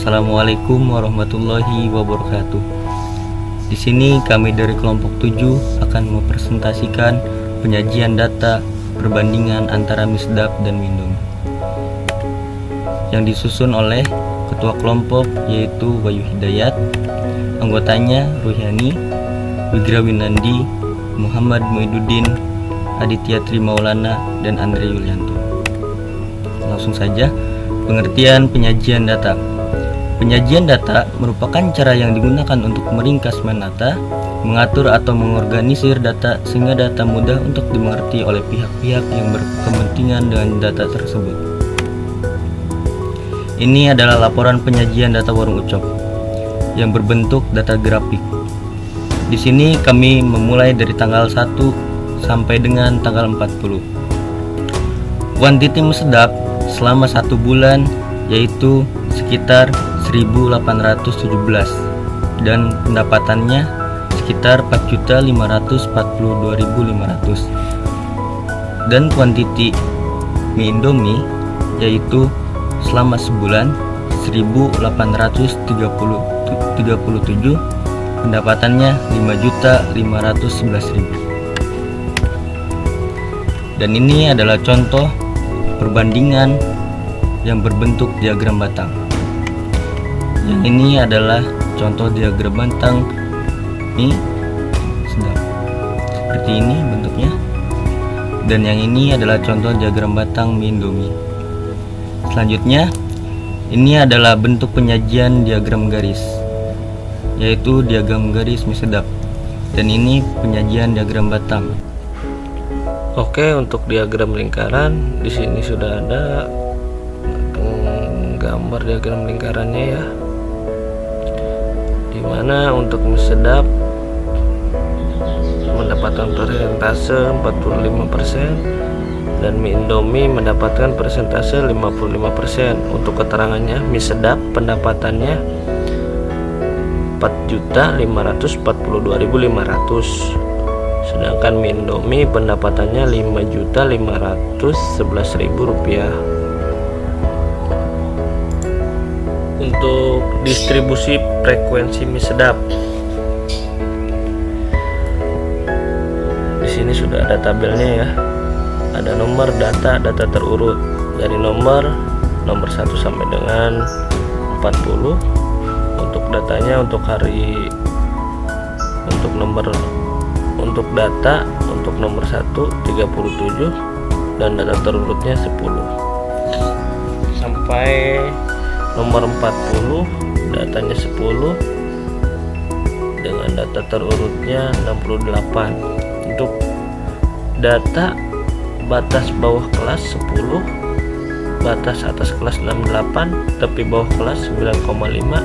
Assalamualaikum warahmatullahi wabarakatuh. Di sini kami dari kelompok 7 akan mempresentasikan penyajian data perbandingan antara mie sedap dan mie Indomie yang disusun oleh ketua kelompok yaitu Wayu Hidayat, anggotanya Ruhyani, Wigrawinandi, Muhammad Muiduddin, Aditya Trimaulana, dan Andre Yulianto. Langsung saja, pengertian penyajian data. Penyajian data merupakan cara yang digunakan untuk meringkas menata, mengatur atau mengorganisir data sehingga data mudah untuk dimengerti oleh pihak-pihak yang berkepentingan dengan data tersebut. Ini adalah laporan penyajian data warung Ucok yang berbentuk data grafik. Di sini kami memulai dari tanggal 1 sampai dengan tanggal 40. Kuantiti mie sedap selama 1 bulan yaitu sekitar 1.817 dan pendapatannya sekitar 4.542.500, dan kuantiti mie Indomie yaitu selama sebulan 1.837, pendapatannya 5.511.000. Dan ini adalah contoh perbandingan yang berbentuk diagram batang. Yang ini adalah contoh diagram batang mie sedap, seperti ini bentuknya. Dan yang ini adalah contoh diagram batang mie Indomie. Selanjutnya, ini adalah bentuk penyajian diagram garis, yaitu diagram garis mie sedap. Dan ini penyajian diagram batang. Oke, untuk diagram lingkaran di sini sudah ada gambar diagram lingkarannya ya. Dimana untuk mie sedap mendapatkan persentase 45% dan mie Indomie mendapatkan persentase 55%. Untuk keterangannya, mie sedap pendapatannya 4.542.500, sedangkan mie Indomie pendapatannya 5.511.000 rupiah. Untuk distribusi frekuensi mie sedap, di sini sudah ada tabelnya ya. Ada nomor data terurut dari nomor 1 sampai dengan 40. Untuk datanya untuk hari, untuk data untuk nomor 1 37 dan data terurutnya 10 sampai nomor 40 datanya 10 dengan data terurutnya 68. Untuk data batas bawah kelas 10, batas atas kelas 68, tepi bawah kelas 9,5,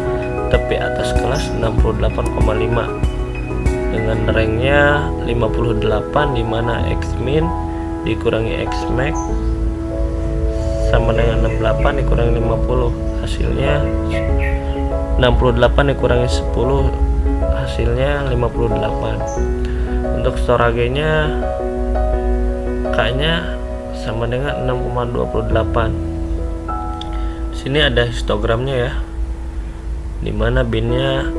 tepi atas kelas 68,5 dengan ranknya 58, dimana X-min dikurangi X-max sama dengan 68 dikurangi 50, hasilnya 68 dikurangi 10, hasilnya 58. Untuk storage-nya K-nya sama dengan 6,28. Sini ada histogramnya ya, dimana bin-nya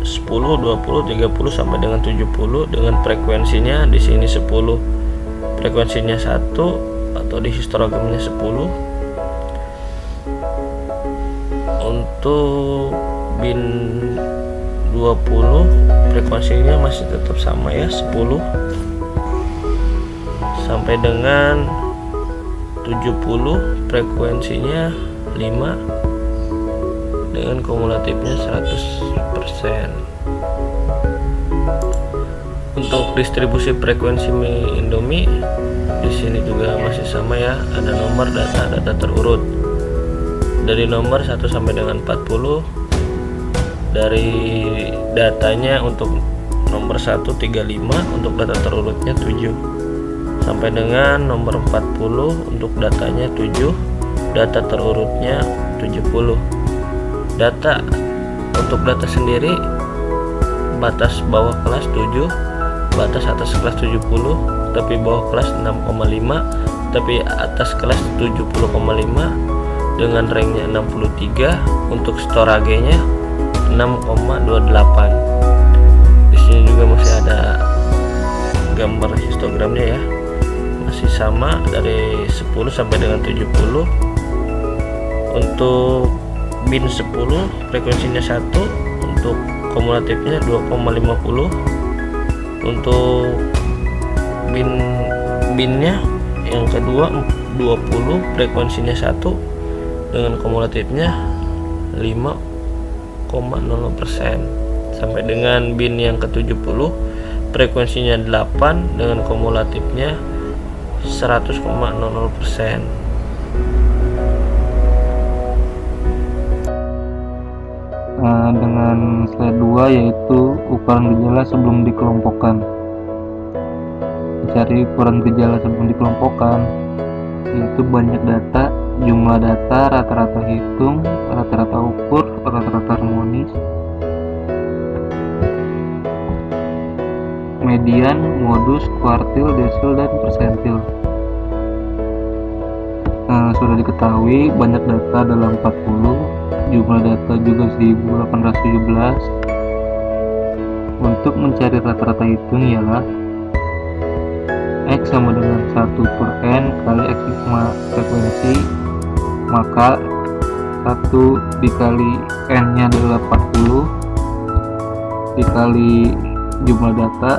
10, 20, 30 sampai dengan 70 dengan frekuensinya di sini 10. Frekuensinya 1 atau di histogramnya 10. Untuk bin 20 frekuensinya masih tetap sama ya, 10 sampai dengan 70 frekuensinya 5 dengan kumulatifnya 100%. Untuk distribusi frekuensi mie Indomie di sini juga masih sama ya, ada nomor data terurut dari nomor 1 sampai dengan 40. Dari datanya untuk nomor 1 35, untuk data terurutnya 7 sampai dengan nomor 40 untuk datanya 7, data terurutnya 70. Data untuk data sendiri batas bawah kelas 7, batas atas kelas 70, tepi bawah kelas 6,5, tepi atas kelas 70,5, dengan ranknya 63, untuk storage-nya 6,28. Di sini juga masih ada gambar histogramnya ya, masih sama dari 10 sampai dengan 70. Untuk bin 10 frekuensinya 1, untuk kumulatifnya 2,50. Untuk binnya yang kedua 20 frekuensinya 1 dengan kumulatifnya 5,0%, sampai dengan bin yang ke-70 frekuensinya 8 dengan kumulatifnya 100,00%. Dengan slide 2 yaitu ukuran gejala sebelum dikelompokkan. Mencari ukuran gejala sebelum dikelompokkan yaitu banyak data, jumlah data, rata-rata hitung, rata-rata ukur, rata-rata harmonis, median, modus, kuartil, desil, dan persentil. Sudah diketahui banyak data adalah 40, jumlah data juga 1817. Untuk mencari rata-rata hitung ialah X sama dengan 1/n kali X sigma frekuensi, maka 1 dikali n nya adalah 40 dikali jumlah data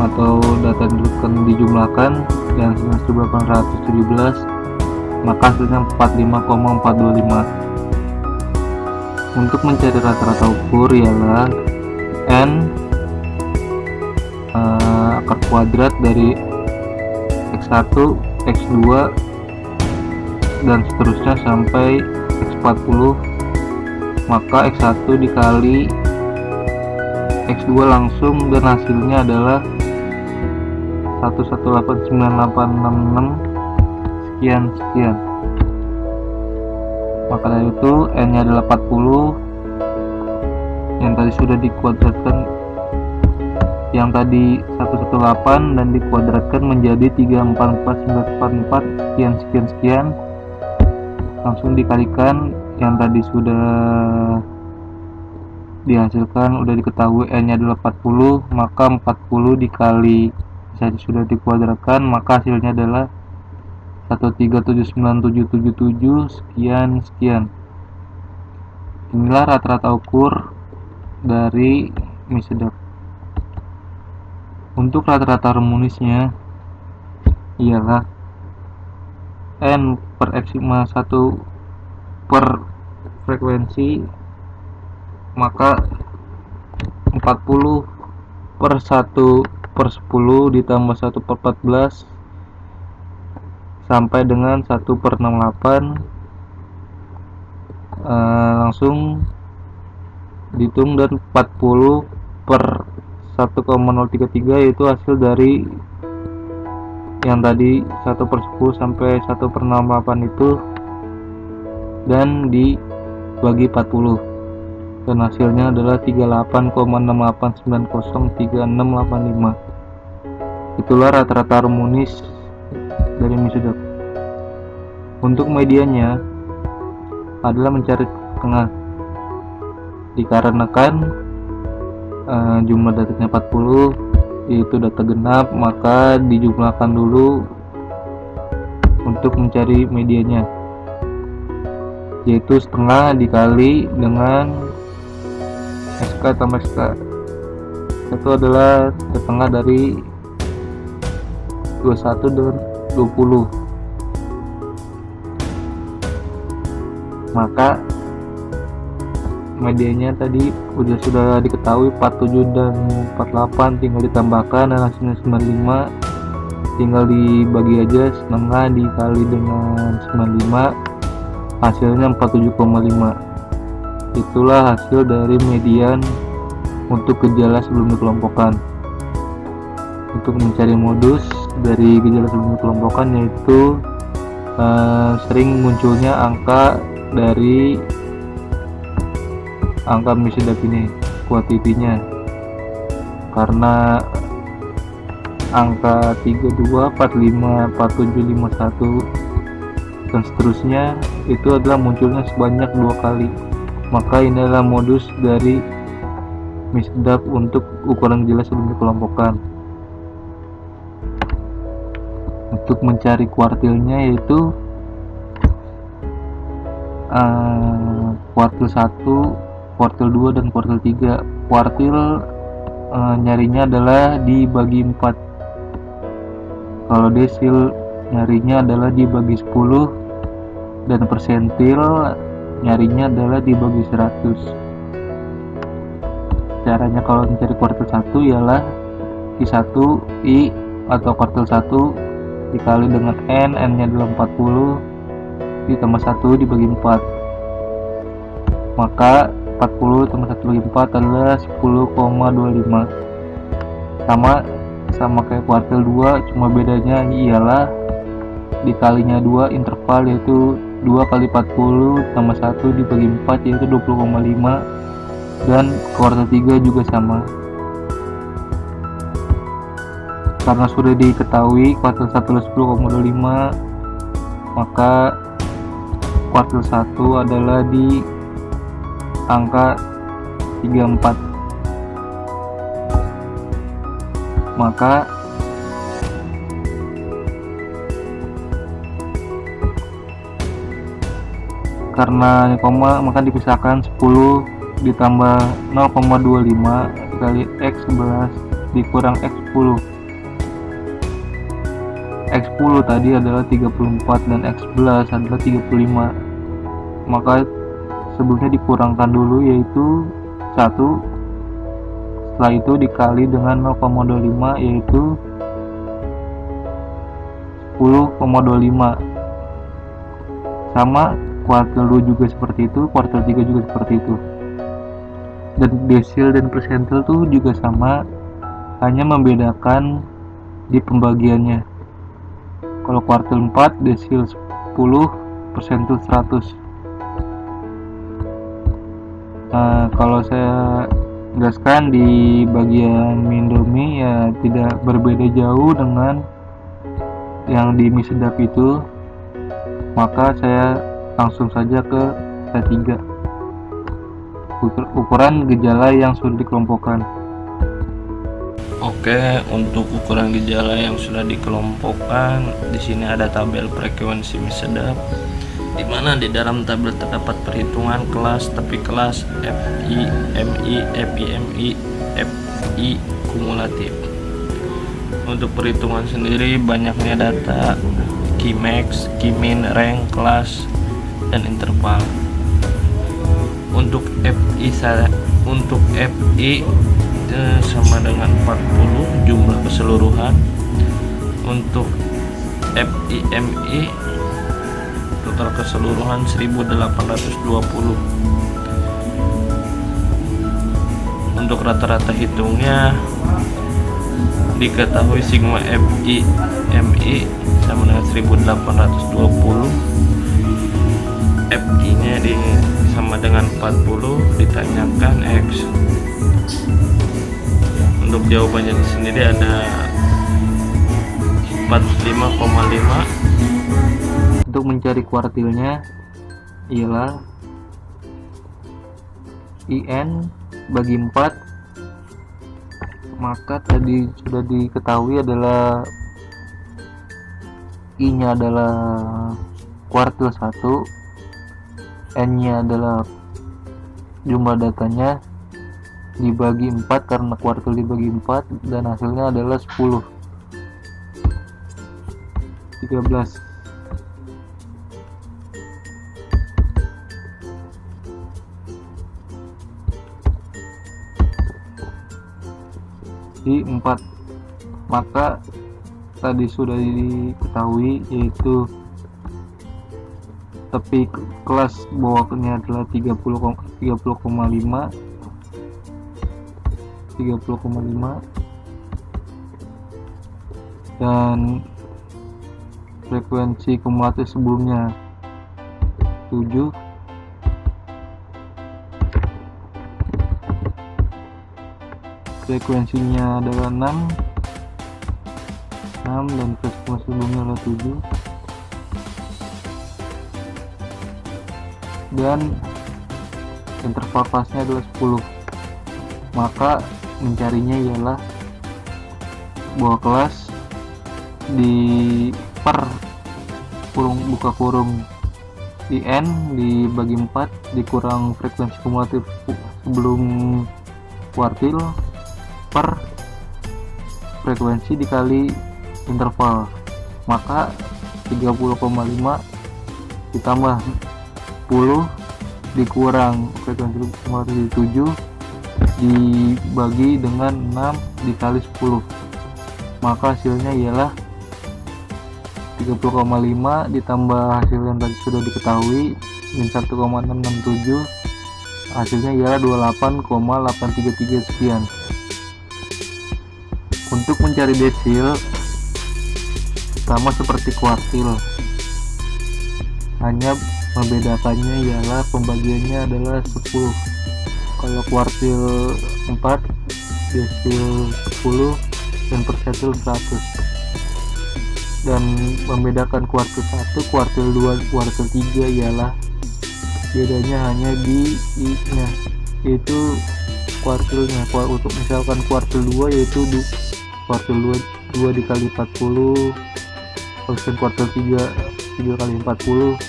atau data yang dijumlahkan dan 1817, maka hasilnya 45,425. Untuk mencari rata-rata ukur ialah n akar kuadrat dari X1, X2 dan seterusnya sampai X40, maka X1 dikali X2 langsung dan hasilnya adalah 1189866 sekian. Maka dari itu n nya adalah 40, yang tadi sudah dikuadratkan, yang tadi 118 dan dikuadratkan menjadi 344,944 sekian, langsung dikalikan yang tadi sudah dihasilkan, udah diketahui n nya adalah 40, maka 40 dikali tadi sudah dikuadratkan, maka hasilnya adalah 1379777 sekian. Inilah rata-rata ukur dari mie sedap. Untuk rata-rata harmonisnya ialah n per X sigma 1 per frekuensi, maka 40 per 1 per 10 ditambah 1 per 14 sampai dengan 1 per 68. Langsung dihitung, dan 40 per 1,033 yaitu hasil dari yang tadi 1 per 10 sampai 1 per 68 itu, dan dibagi 40, dan hasilnya adalah 38,68903685. Itulah rata-rata harmonis dari mie sedap. Untuk medianya adalah mencari tengah, dikarenakan jumlah datanya 40 yaitu data genap, maka dijumlahkan dulu untuk mencari medianya, yaitu setengah dikali dengan SK tambah SK, itu adalah setengah dari 21 dan 20. Maka medianya tadi sudah diketahui 47 dan 48, tinggal ditambahkan dan hasilnya 95, tinggal dibagi aja, setengah dikali dengan 95 hasilnya 47,5. Itulah hasil dari median untuk gejala sebelum dikelompokkan. Untuk mencari modus dari gejala sebelum dikelompokkan yaitu sering munculnya angka dari angka mie sedap ini, kuantitinya, karena angka 32, 45, 47, 51 dan seterusnya itu adalah munculnya sebanyak 2 kali. Maka ini adalah modus dari mie sedap untuk ukuran gejala sebelum dikelompokkan. Untuk mencari kuartilnya yaitu kuartil 1, kuartil 2, dan kuartil 3. Kuartil nyarinya adalah dibagi 4. Kalau desil nyarinya adalah dibagi 10, dan persentil nyarinya adalah dibagi 100. Caranya kalau mencari kuartil 1 ialah I1 I atau kuartil 1 dikali dengan N nya adalah 40 ditambah 1 dibagi 4. Maka 40 tambah 1 bagi 4 adalah 10,25. Sama kayak kuartil 2, cuma bedanya ialah dikalinya 2 interval, yaitu 2 kali 40 tambah 1 dibagi 4 yaitu 20,5. Dan kuartil 3 juga sama. Karena sudah diketahui kuartil 1 adalah 10,25, maka kuartil 1 adalah di angka 34. Maka karena koma maka dipisahkan 10 ditambah 0,25 dikali X11 dikurang X10. X10 tadi adalah 34 dan X11 adalah 35. Maka sebelumnya dikurangkan dulu, yaitu 1. Setelah itu dikali dengan 0,25 yaitu 10,25. Sama kuartil 2 juga seperti itu, kuartil 3 juga seperti itu. Dan desil dan persentil tuh juga sama, hanya membedakan di pembagiannya. Kalau kuartil 4 desil 10, persentil 100. Kalau saya jelaskan di bagian mie Indomie ya tidak berbeda jauh dengan yang di mie sedap itu. Maka saya langsung saja ke T3, ukuran gejala yang sudah dikelompokkan. Oke, untuk ukuran gejala yang sudah dikelompokkan, di sini ada tabel frekuensi mie sedap, di mana di dalam tabel terdapat perhitungan kelas, tepi kelas, FI, MI, FIMI, FI kumulatif. Untuk perhitungan sendiri banyaknya data key max, key min, rank, kelas, dan interval. Untuk FI sama dengan 40 jumlah keseluruhan. Untuk FIMI total keseluruhan 1820. Untuk rata-rata hitungnya diketahui sigma FIMI sama dengan 1820. FI nya sama dengan 40 ditanyakan X. Untuk jawabannya di sini ada 45,5. Untuk mencari kuartilnya ialah IN bagi 4. Maka tadi sudah diketahui adalah I nya adalah kuartil 1, N nya adalah jumlah datanya dibagi 4 karena kuartil dibagi 4, dan hasilnya adalah 10. 13. Di 4. Maka tadi sudah diketahui yaitu tepi kelas bawahnya adalah 30,5 dan frekuensi kumulatif sebelumnya 7. Frekuensinya adalah 6 dan frekuensi sebelumnya adalah 7. dan interval kelasnya adalah 10. Maka mencarinya ialah bahwa kelas di per kurung buka kurung di N dibagi 4 dikurang frekuensi kumulatif sebelum kuartil per frekuensi dikali interval, maka 30,5 ditambah 10 dikurang frekuensi kumulatif 7 dibagi dengan 6 dikali 10, maka hasilnya ialah 30,5 ditambah hasil yang tadi sudah diketahui min 1,667, hasilnya ialah 28,833 sekian. Untuk mencari desil sama seperti kuartil, hanya membedakannya ialah pembagiannya adalah 10. Kalau kuartil 4 desil 10 dan persentil 100. Dan membedakan kuartil 1, kuartil 2, kuartil 3 ialah bedanya hanya di I nya, yaitu kuartilnya. Untuk misalkan kuartil 2 yaitu kuartil 2 dikali 40, persen kuartil 3 kali 40,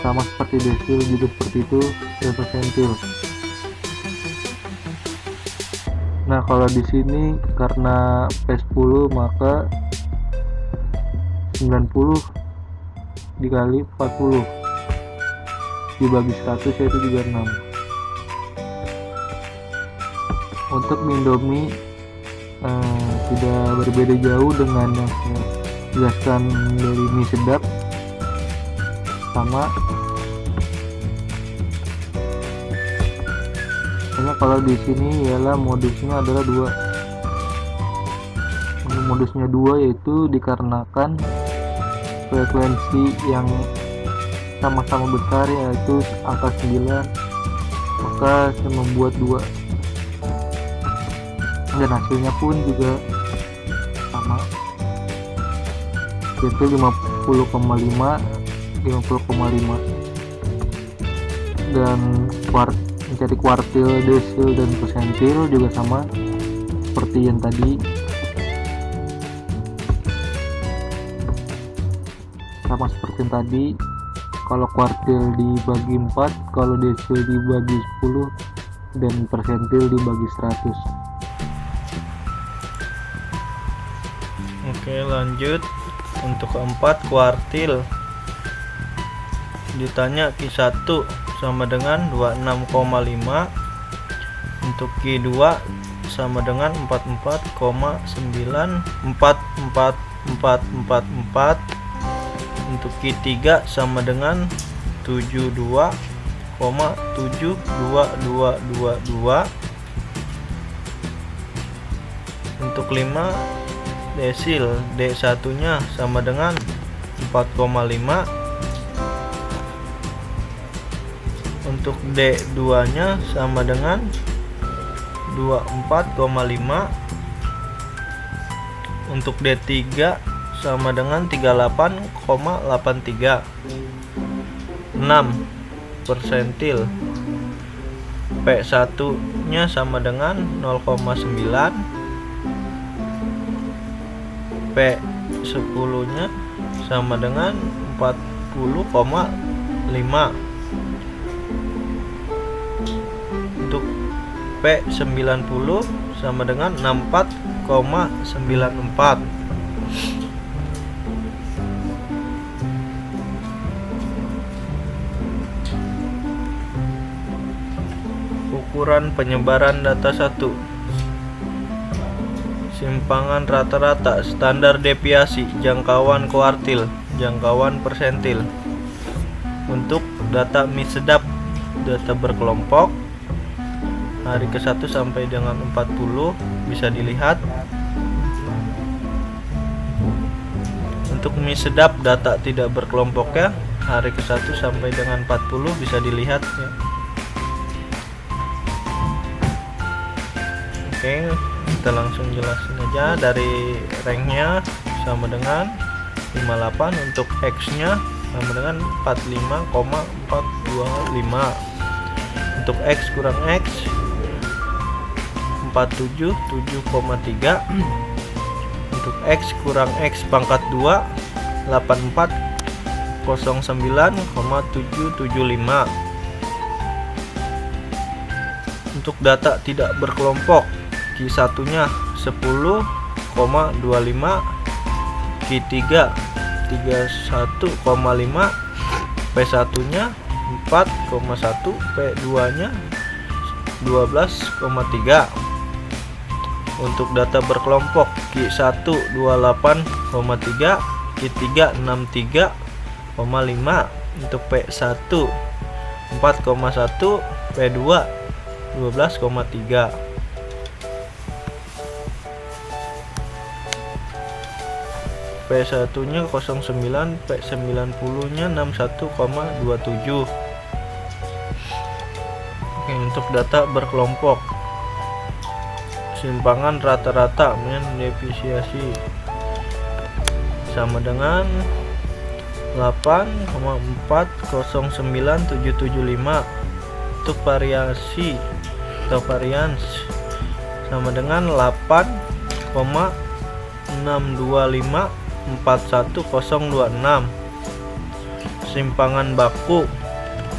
sama seperti desil juga seperti itu, dan persentil. Nah, kalau di sini karena P10 maka 90 dikali 40 dibagi 100 yaitu 36. Untuk Indomie tidak berbeda jauh dengan yang saya jelaskan dari mie sedap, sama. Hanya kalau di sini ialah modusnya adalah 2. Modusnya 2 yaitu dikarenakan frekuensi yang sama-sama besar yaitu angka 9, maka saya membuat 2 dan hasilnya pun juga sama, yaitu 50,5 dan mencari kuartil, desil, dan persentil juga sama seperti yang tadi, kalau kuartil dibagi 4, kalau desil dibagi 10, dan persentil dibagi 100. Oke, lanjut. Untuk keempat, kuartil. Ditanya Q1 sama dengan 26,5, untuk Q2 sama dengan 44,94444, untuk Q3 sama dengan 72,72222, untuk 5 desil, D1 nya sama dengan 4,5, untuk D2 nya sama dengan 24,5, untuk D3 sama dengan 38,83. 6 persentil, P1 nya sama dengan 0,9, P10 nya sama dengan 40,5, untuk P90 sama dengan 64,94. Ukuran penyebaran data 1. Simpangan rata-rata, standar deviasi, jangkauan kuartil, jangkauan persentil. Untuk data mie sedap, data berkelompok hari ke-1 sampai dengan 40 bisa dilihat. Untuk mie sedap data tidak berkelompok ya, hari ke-1 sampai dengan 40 bisa dilihat ya. Oke, kita langsung jelasin aja. Dari ranknya sama dengan 58, untuk X nya sama dengan 45,4 Untuk X kurang X 47 7,3. Untuk X kurang X pangkat 2 84 09,775. Untuk data tidak berkelompok, Q1 nya 10,25, Q3 31,5, P1 nya 4,1, P2 nya 12,3. Untuk data berkelompok, Q1 28,3, Q3 63,5. Untuk P1 4,1, P2 12,3. P1 nya 09, P90 nya 61,27. Oke, untuk data berkelompok, simpangan rata-rata min defisiasi sama dengan 8,409775. Untuk variasi atau varians sama dengan 8,62541,026. Simpangan baku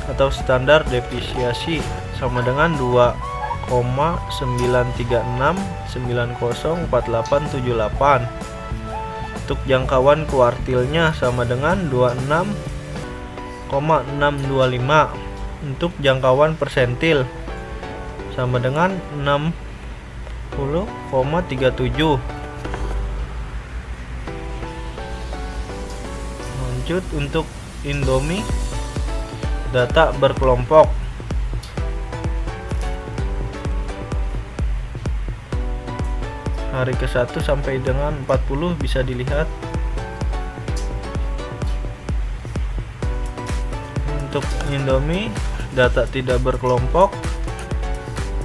atau standar defisiasi sama dengan 2,936904878. Untuk jangkauan kuartilnya sama dengan 26,625. Untuk jangkauan persentil sama dengan 60,37. Lanjut untuk Indomie, data berkelompok. Hari ke-1 sampai dengan 40 bisa dilihat. Untuk Indomie, data tidak berkelompok,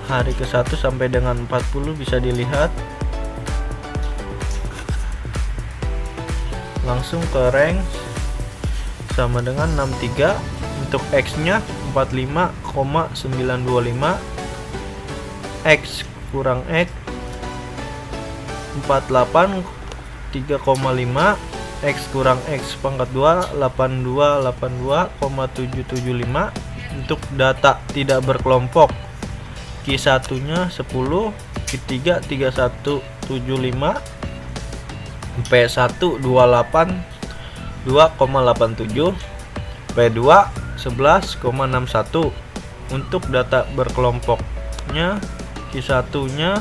hari ke-1 sampai dengan 40 bisa dilihat. Langsung ke range sama dengan 63. Untuk X nya 45,925, X kurang X 48 3,5, X kurang X pangkat 2 8282,775. Untuk data tidak berkelompok, Q1 nya 10, Q3 3175, P1 28 2,87, P2 11,61. Untuk data berkelompoknya, Q1 nya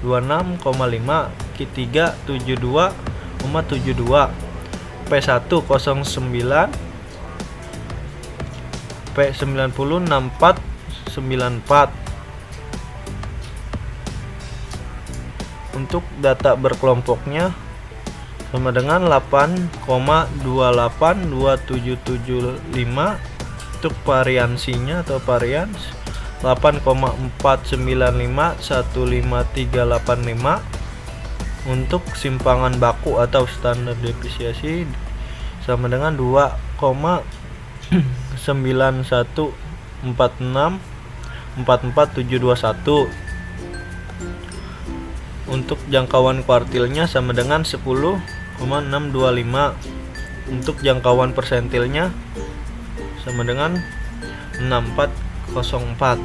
26,5, Q3 72,72, P1 09, P90 6494. Untuk data berkelompoknya sama dengan 8,282775. Untuk variansinya atau varians 8,4951535. Untuk simpangan baku atau standar defisiasi sama dengan 2,914644721. Untuk jangkauan kuartilnya sama dengan 10,625. Untuk jangkauan persentilnya sama dengan 6404.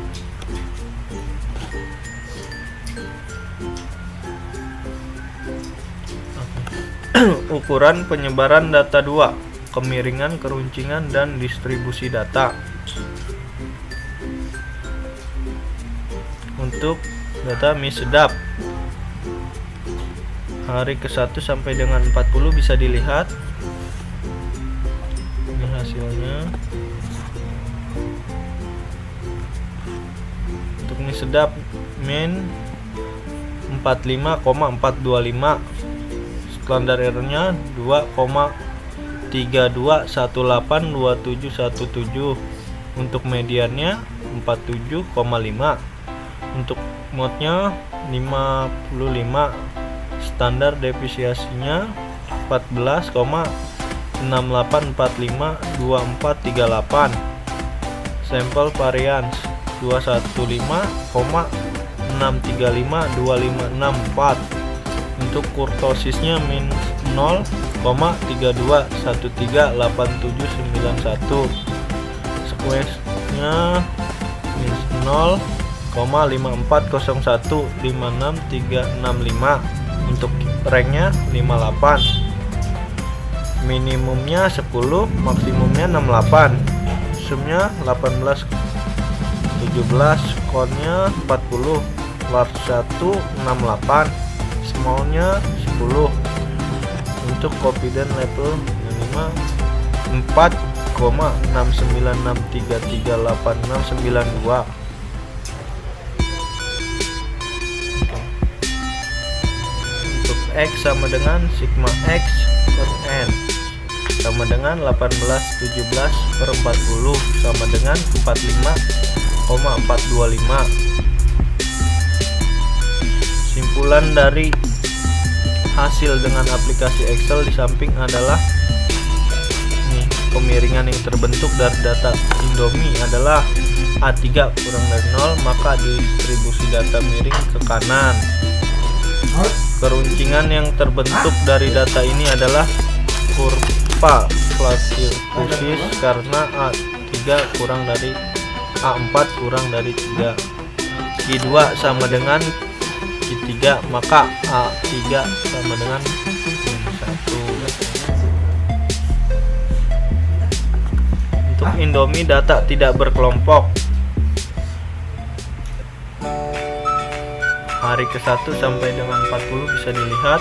Ukuran penyebaran data 2, kemiringan, keruncingan, dan distribusi data. Untuk data mie sedap, hari ke-1 sampai dengan 40 bisa dilihat. Ini hasilnya. Untuk mie sedap min 45,425, standar errornya 2,32182717. Untuk mediannya 47,5. Untuk mode-nya 55, standar defisiasinya 14,68452438. Sampel varians 215,6352564. Untuk kurtosisnya min 0,32138791. Squash-nya min 0,54015635. Untuk ranknya 58. Minimumnya 10, maksimumnya 68. Sumnya 18 17, skornya 40. Large 1 68, smallnya 10. Untuk confidence level minimal 4,6963386692. Untuk X sama dengan sigma X per N sama dengan 1817/40 sama dengan 45,425. Simpulan dari hasil dengan aplikasi Excel di samping adalah nih, kemiringan yang terbentuk dari data Indomie adalah A3 kurang dari 0, maka distribusi data miring ke kanan. Keruncingan yang terbentuk dari data ini adalah kurva flasiosis karena A3 kurang dari A4 kurang dari 3. Q2 sama dengan Q3, maka A3 sama dengan 1. Untuk Indomie data tidak berkelompok. Hari ke-1 sampai dengan 40 bisa dilihat.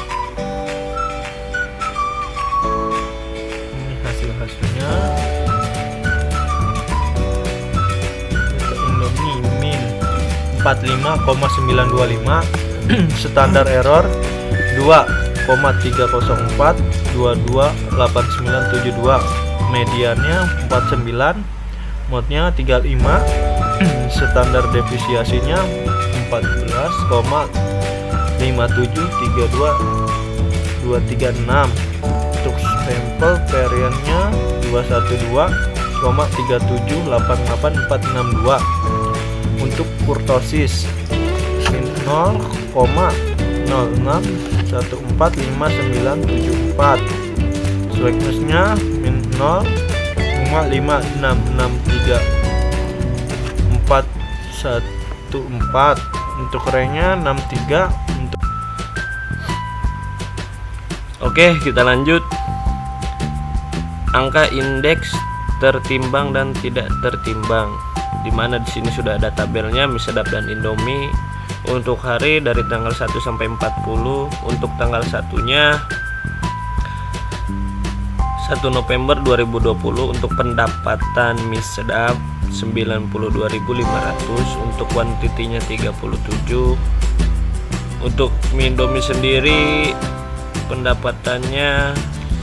Ini hasil-hasilnya. Untuk Indomie min 45,925, standar error 2,304 228972, mediannya 49, modnya 35, standar defisiasinya 14,573236. Untuk sampel variannya 212,3788462. Untuk kurtosis min 0,06145974. Sweetness-nya min 0,5663414. Untuk ranknya 63. Oke, kita lanjut. Angka indeks tertimbang dan tidak tertimbang, di mana di sini sudah ada tabelnya mie sedap dan Indomie. Untuk hari dari tanggal 1 sampai 40. Untuk tanggal 1-nya 1 November 2020 untuk pendapatan mie sedap 92.500, untuk kuantitinya 37. Untuk mie Indomie sendiri pendapatannya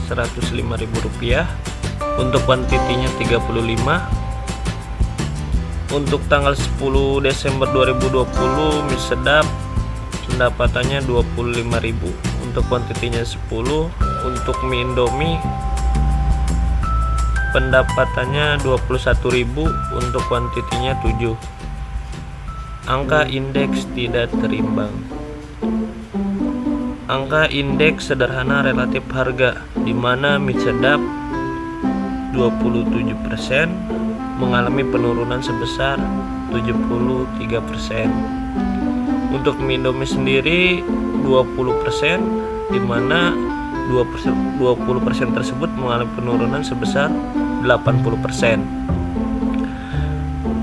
Rp105.000, untuk kuantitinya 35. Untuk tanggal 10 Desember 2020 mie sedap pendapatannya 25.000, untuk kuantitinya 10. Untuk mie Indomie pendapatannya 21.000, untuk kuantitinya 7. Angka indeks tidak terimbang. Angka indeks sederhana relatif harga, di mana mie sedap 27% mengalami penurunan sebesar 73%. Untuk mie Indomie sendiri 20%, di mana 20% tersebut mengalami penurunan sebesar 80%.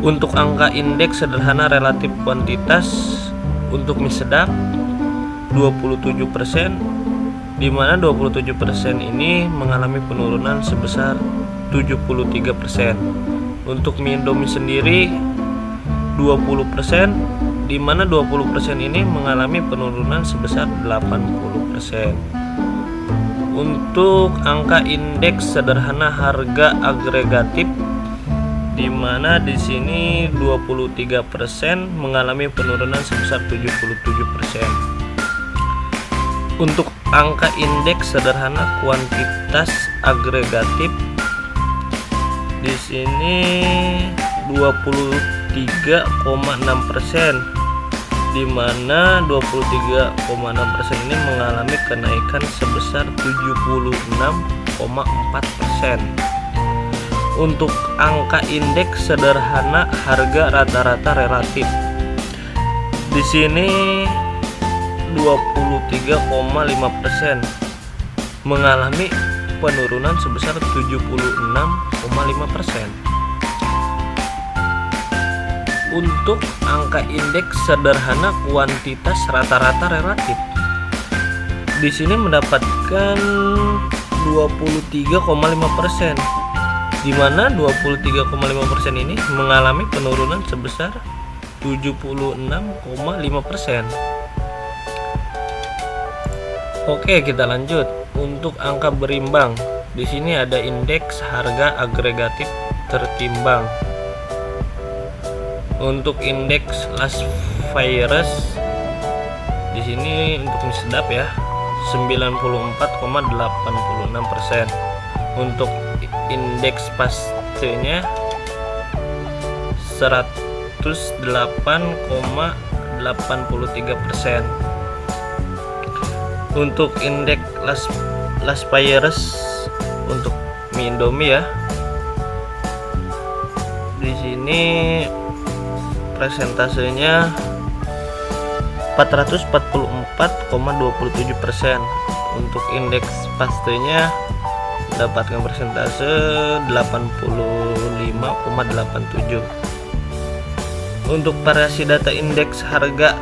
Untuk angka indeks sederhana relatif kuantitas untuk mie sedap 27%, di mana 27% ini mengalami penurunan sebesar 73%. Untuk mie Indomie sendiri 20%, di mana 20% ini mengalami penurunan sebesar 80%. Untuk angka indeks sederhana harga agregatif, di mana di sini 23% mengalami penurunan sebesar 77%. Untuk angka indeks sederhana kuantitas agregatif, di sini 23,6%, di mana 23,6% ini mengalami kenaikan sebesar 76,4%. Untuk angka indeks sederhana harga rata-rata relatif, di sini 23,5% mengalami penurunan sebesar 76,5%. Untuk angka indeks sederhana kuantitas rata-rata relatif, di sini mendapatkan 23,5%, di mana 23,5% ini mengalami penurunan sebesar 76,5%. Oke, kita lanjut. Untuk angka berimbang, di sini ada indeks harga agregatif tertimbang. Untuk indeks last virus, di sini untuk mie sedap ya 94,86%. Untuk indeks pastenya 108,83%. Untuk indeks last virus untuk mie Indomie ya, di sini presentasenya 444,27%. Untuk indeks pastenya mendapatkan persentase 85,87. Untuk variasi data indeks harga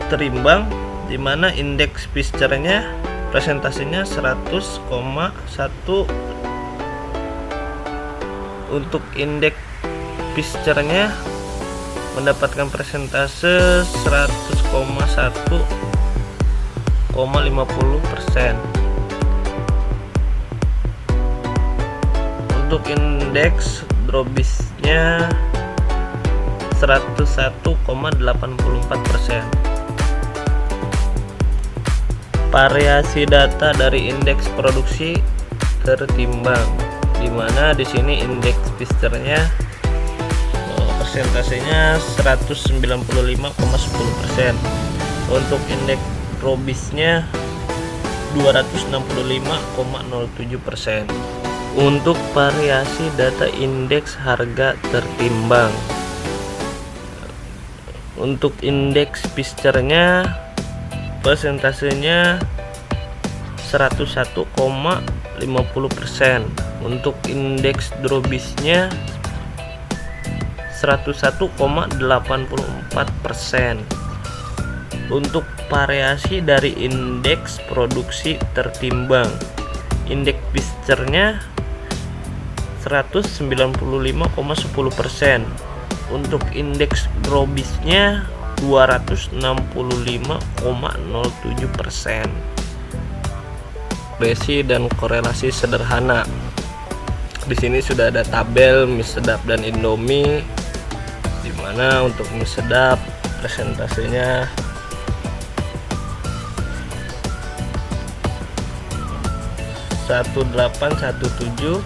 terimbang, di mana indeks Pfizer-nya presentasenya 100,1. Untuk indeks Pfizer-nya mendapatkan persentase 100,1,50%. Untuk indeks Drobisnya 101,84%. Variasi data dari indeks produksi tertimbang, di mana di sini indeks Pfizer-nya persentasenya 195,10%. Untuk indeks Drobisnya 265,07%. Untuk variasi data indeks harga tertimbang, untuk indeks Pfizer-nya persentasenya 101,50%. Untuk indeks Drobisnya 101,84%. Untuk variasi dari indeks produksi tertimbang, indeks Pfizer-nya 195,10%. Untuk indeks Drobisnya 265,07%. Resi dan korelasi sederhana. Di sini sudah ada tabel mie sedap dan Indomie, di mana untuk mie sedap presentasenya 1817,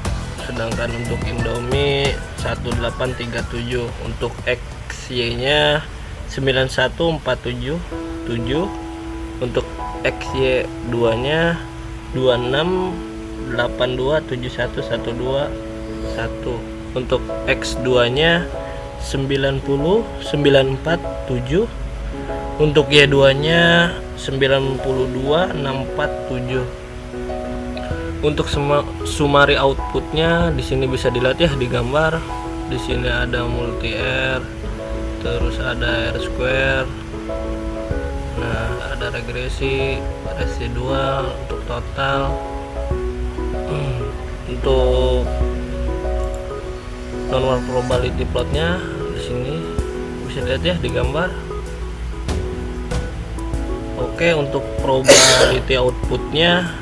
sedangkan untuk Indomie 1837. Untuk XY-nya 91477. Untuk XY2-nya 26827111. Untuk X2-nya 90947. Untuk Y2-nya 92647. Untuk summary outputnya di sini bisa dilihat ya di gambar. Di sini ada multi R, terus ada R square. Nah, ada regresi, residual, untuk total. Untuk normal probability plotnya di sini bisa dilihat ya di gambar. Oke, untuk probability outputnya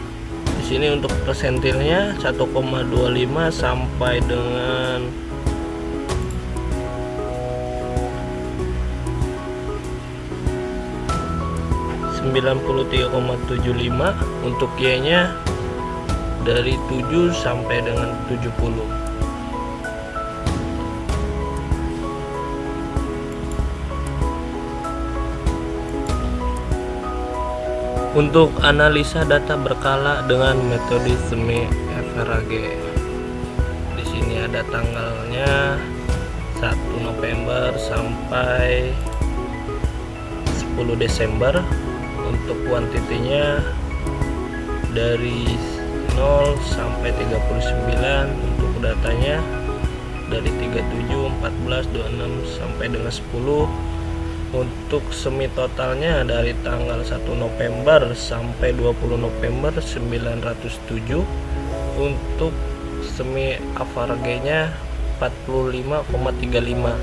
di sini untuk persentilnya 1,25 sampai dengan 93,75. Untuk Y-nya dari 7 sampai dengan 70. Untuk analisa data berkala dengan metode semi FRAG. Di sini ada tanggalnya 1 November sampai 10 Desember. Untuk kuantitinya dari 0 sampai 39. Untuk datanya dari 37, 14, 26 sampai dengan 10. Untuk semi totalnya dari tanggal 1 November sampai 20 November 907. Untuk semi afarage-nya 45,35.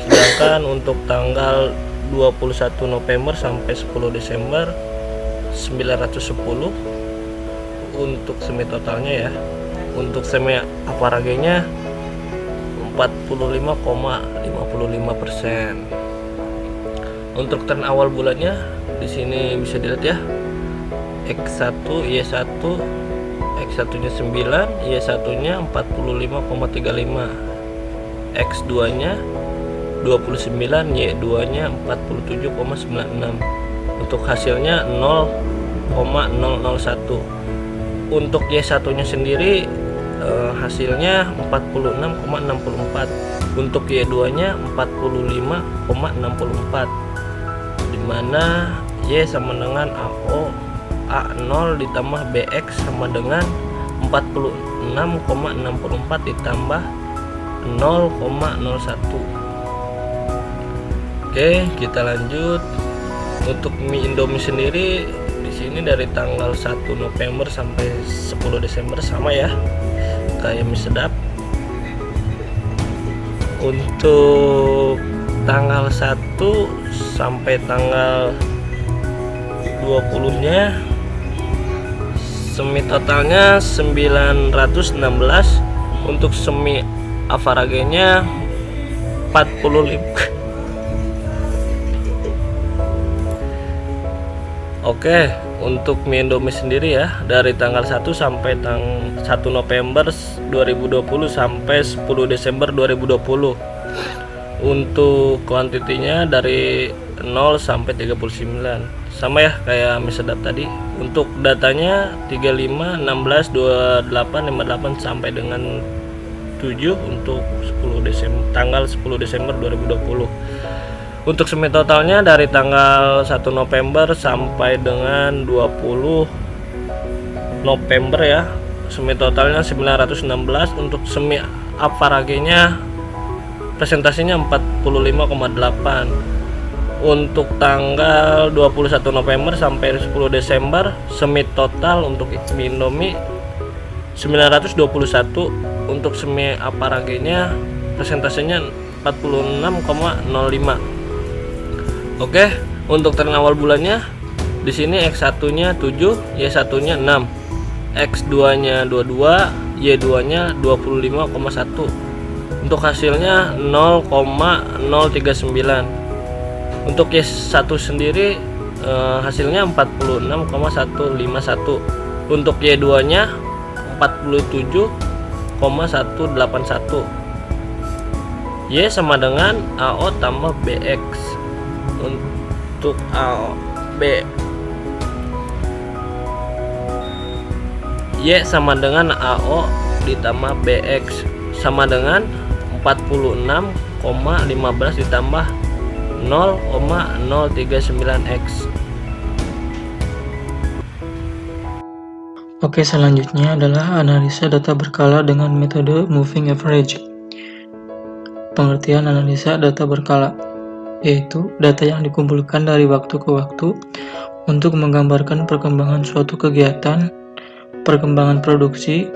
Sedangkan untuk tanggal 21 November sampai 10 Desember 910 untuk semi totalnya ya. Untuk semi afarage-nya 45,55%. Untuk tren awal bulannya di sini bisa dilihat ya. X1 Y1 X1-nya 9, Y1-nya 45,35. X2-nya 29, Y2-nya 47,96. Untuk hasilnya 0,001. Untuk Y1-nya sendiri hasilnya 46,64. Untuk Y2-nya 45,64. Dimana Y sama dengan AO A0 ditambah BX sama dengan 46,64 ditambah 0,01. Oke, kita lanjut. Untuk mie Indomie sendiri di sini dari tanggal 1 November sampai 10 Desember sama ya, kayak mie sedap. Untuk tanggal 1 sampai tanggal 20-nya semi totalnya 916. Untuk semi afarage-nya 45. Oke, untuk mie Indomie sendiri ya, dari tanggal 1 sampai 1 November 2020 sampai 10 Desember 2020. Untuk kuantitinya dari 0 sampai 39. Sama ya kayak mie sedap tadi. Untuk datanya 35, 16, 28, 58 sampai dengan 7 untuk 10 Desember tanggal 10 Desember 2020. Untuk semi totalnya dari tanggal 1 November sampai dengan 20 November ya. Semi totalnya 916. Untuk semi afarage-nya presentasinya 45,8. Untuk tanggal 21 November sampai 10 Desember semi total untuk mie Indomie 921. Untuk semi afarage-nya presentasinya 46,05. Oke, untuk tren awal bulannya di sini X1-nya 7, Y1-nya 6, X2-nya 22, Y2-nya 25,1. Untuk hasilnya 0,039. Untuk Y1 sendiri hasilnya 46,151. Untuk Y2-nya 47,181. Y sama dengan AO tambah BX. Untuk AO B Y sama dengan AO ditambah BX sama dengan 46,15 ditambah 0,039X. Oke, selanjutnya adalah analisa data berkala dengan metode moving average. Pengertian analisa data berkala yaitu data yang dikumpulkan dari waktu ke waktu untuk menggambarkan perkembangan suatu kegiatan, perkembangan produksi,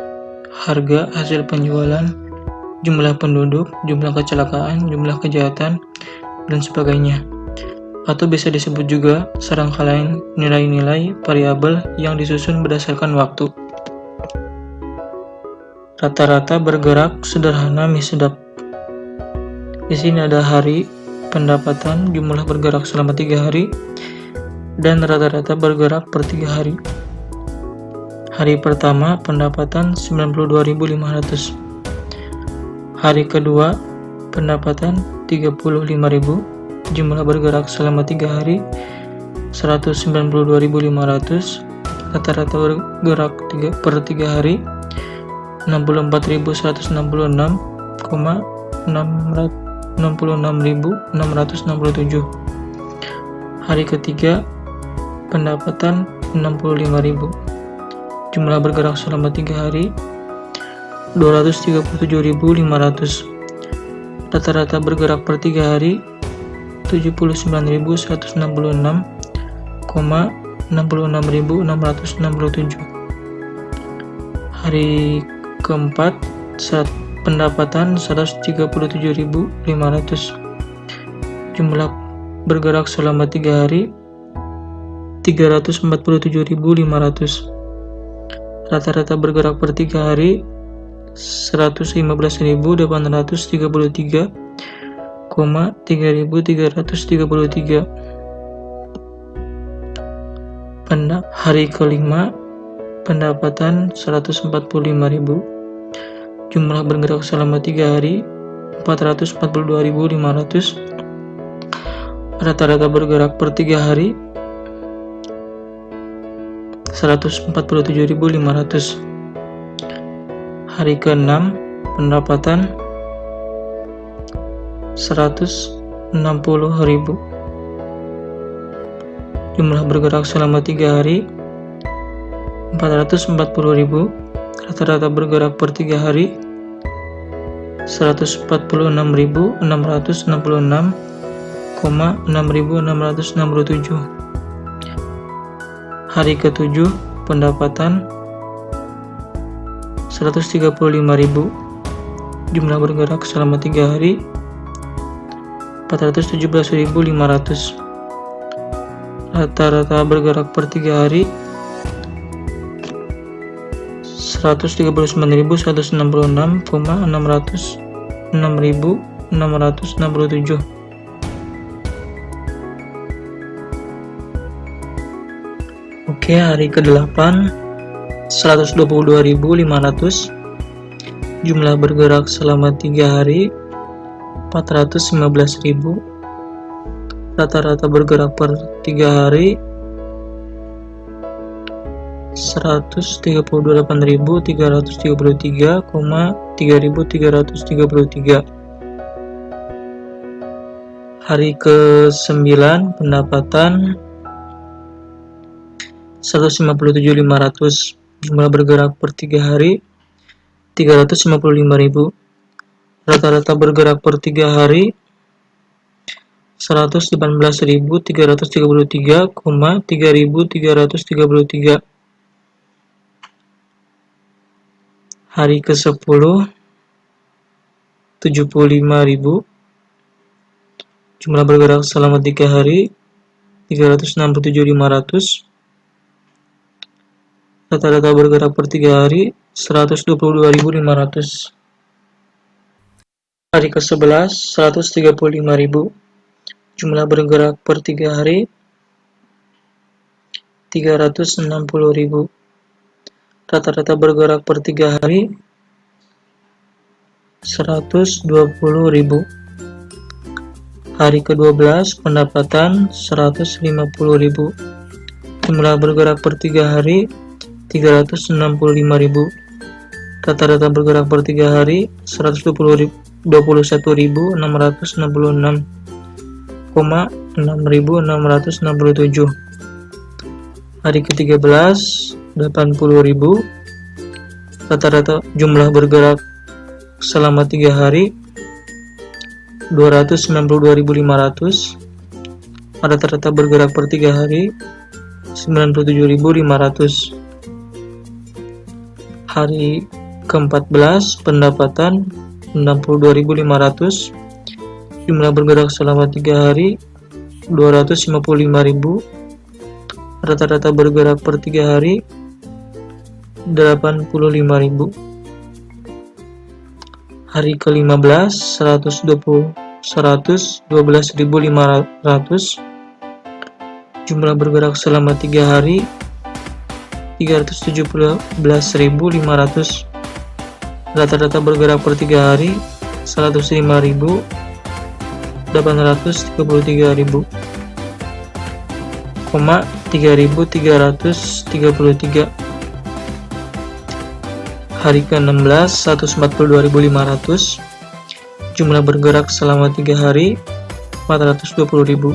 harga, hasil penjualan, jumlah penduduk, jumlah kecelakaan, jumlah kejahatan, dan sebagainya. Atau bisa disebut juga serangka lain nilai-nilai variabel yang disusun berdasarkan waktu. Rata-rata bergerak sederhana mie sedap. Di sini ada hari, pendapatan, jumlah bergerak selama 3 hari, dan rata-rata bergerak per 3 hari. Hari pertama pendapatan 92.500. Hari kedua pendapatan 35.000, jumlah bergerak selama 3 hari 192.500. Rata-rata bergerak per 3 hari 64.166,66.667. Hari ketiga pendapatan 65.000. Jumlah bergerak selama 3 hari 237.500. Rata-rata bergerak per 3 hari 79.166,66.667. Hari keempat pendapatan 137.500. Jumlah bergerak selama 3 hari 347.500. Rata-rata bergerak per 3 hari 115.833,3.333. Hari kelima pendapatan 145.000. Jumlah bergerak selama 3 hari 442.500. Rata-rata bergerak per 3 hari 147.500. Hari ke-6 pendapatan 160.000. Jumlah bergerak selama 3 hari 440.000. Rata-rata bergerak per 3 hari 146.666,6.667. Hari ke-7 pendapatan 135.000. Jumlah bergerak selama 3 hari 417.500. Rata-rata bergerak per 3 hari 139.166,667. Oke, hari ke-8 122.500. Jumlah bergerak selama 3 hari 415.000. Rata-rata bergerak per 3 hari 138.333,3.333. Hari ke-9 pendapatan 157.500. Jumlah bergerak per 3 hari 355.000. Rata-rata bergerak per 3 hari 118.333,3.333. Hari ke-10 75.000. Jumlah bergerak selama 3 hari 367.500. Rata-rata bergerak per 3 hari 122.500. Hari ke-11 135.000. Jumlah bergerak per 3 hari 360.000. Rata-rata bergerak per 3 hari 120.000. Hari ke-12 pendapatan 150.000. Jumlah bergerak per 3 hari 365.000. Rata-rata bergerak per 3 hari 121.666,6.667. Hari ke-13 80.000. Rata-rata jumlah bergerak selama 3 hari 292.500. Rata-rata bergerak per 3 hari 97.500. Hari ke-14 pendapatan 62.500. Jumlah bergerak selama 3 hari 255.000. Rata-rata bergerak per 3 hari 85.000. Hari ke-15 112.500. Jumlah bergerak selama 3 hari 317.500. Rata-rata bergerak per 3 hari 105.833.000. 3.333. Hari ke-16 142.500. Jumlah bergerak selama 3 hari 420.000.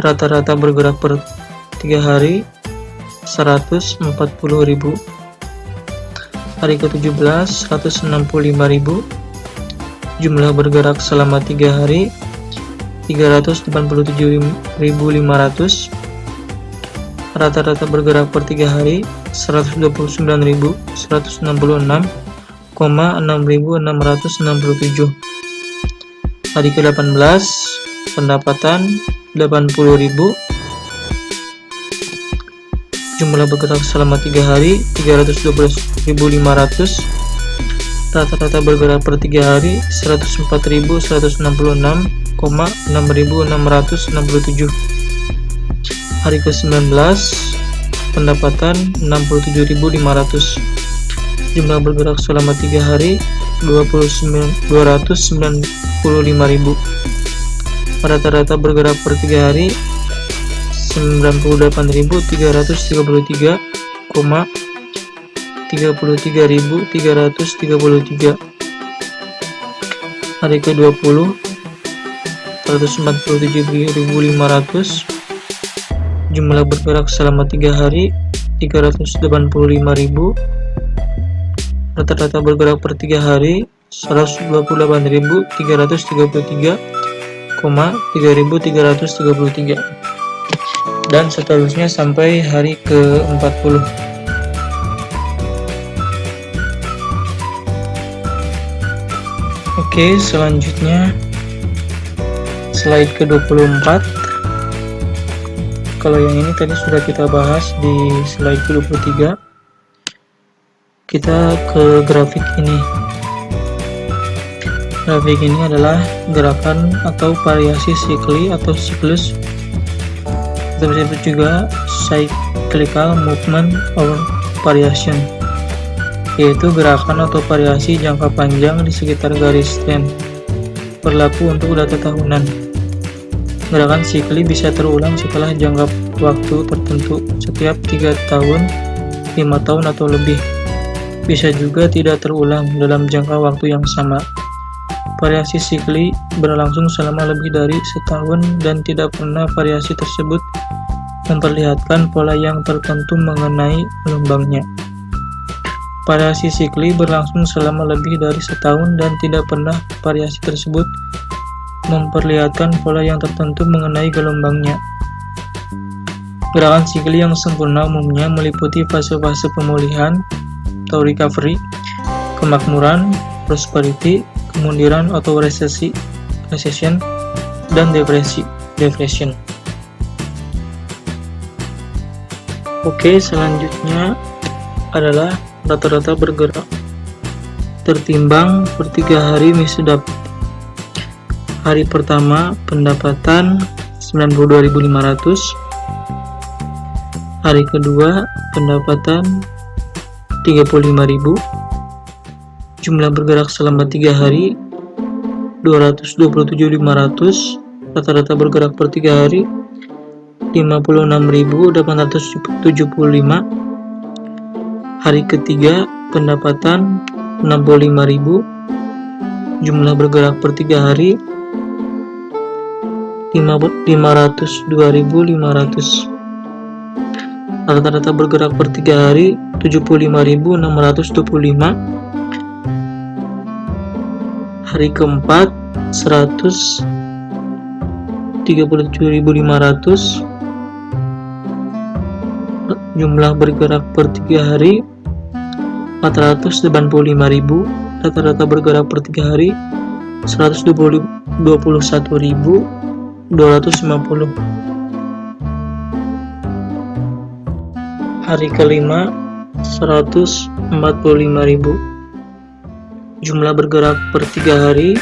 Rata-rata bergerak per 3 hari 140.000. Hari ke-17 165.000. Jumlah bergerak selama 3 hari 387.500. Rata-rata bergerak per 3 hari 129.166,6.667. Hari ke-18 pendapatan 80.000. Jumlah bergerak selama 3 hari 312.500. Rata-rata bergerak per 3 hari 104.166,6.667. Hari ke-19 pendapatan 67.500. Jumlah bergerak selama 3 hari 295.000. Rata-rata bergerak per 3 hari 98.333,33.333. Hari ke-20 147.500. Jumlah bergerak selama 3 hari 385.000. Rata-rata bergerak per 3 hari 128.333,3.333. Dan seterusnya sampai hari ke-40. Oke, selanjutnya slide ke-24. Kalau yang ini tadi sudah kita bahas di slide ke-23. Kita ke grafik ini. Grafik ini adalah gerakan atau variasi sikli atau siklus, atau bisa disebut juga cyclical movement or variation, yaitu gerakan atau variasi jangka panjang di sekitar garis trend, berlaku untuk data tahunan. Gerakan sikli bisa terulang setelah jangka waktu tertentu, setiap 3 tahun, 5 tahun atau lebih. Bisa juga tidak terulang dalam jangka waktu yang sama. Variasi sikli berlangsung selama lebih dari setahun dan tidak pernah variasi tersebut memperlihatkan pola yang tertentu mengenai gelombangnya. Variasi sikli berlangsung selama lebih dari setahun dan tidak pernah variasi tersebut memperlihatkan pola yang tertentu mengenai gelombangnya. Gerakan sikli yang sempurna umumnya meliputi fase-fase pemulihan atau recovery, kemakmuran, prosperity, kemunduran atau recession, dan depression. Oke, selanjutnya adalah rata-rata bergerak tertimbang per 3 hari misdap. Hari pertama pendapatan 92.500. Hari kedua pendapatan 35.000. Jumlah bergerak selama 3 hari 227.500. Rata-rata bergerak per 3 hari 56.875. Hari ketiga pendapatan 65.000. Jumlah bergerak per 3 hari 502.500. Rata-rata bergerak per 3 hari 75.625. Hari keempat 137.500. Jumlah bergerak per 3 hari 485.000. Rata-rata bergerak per 3 hari 121.250. Hari kelima 145.000. Jumlah bergerak per 3 hari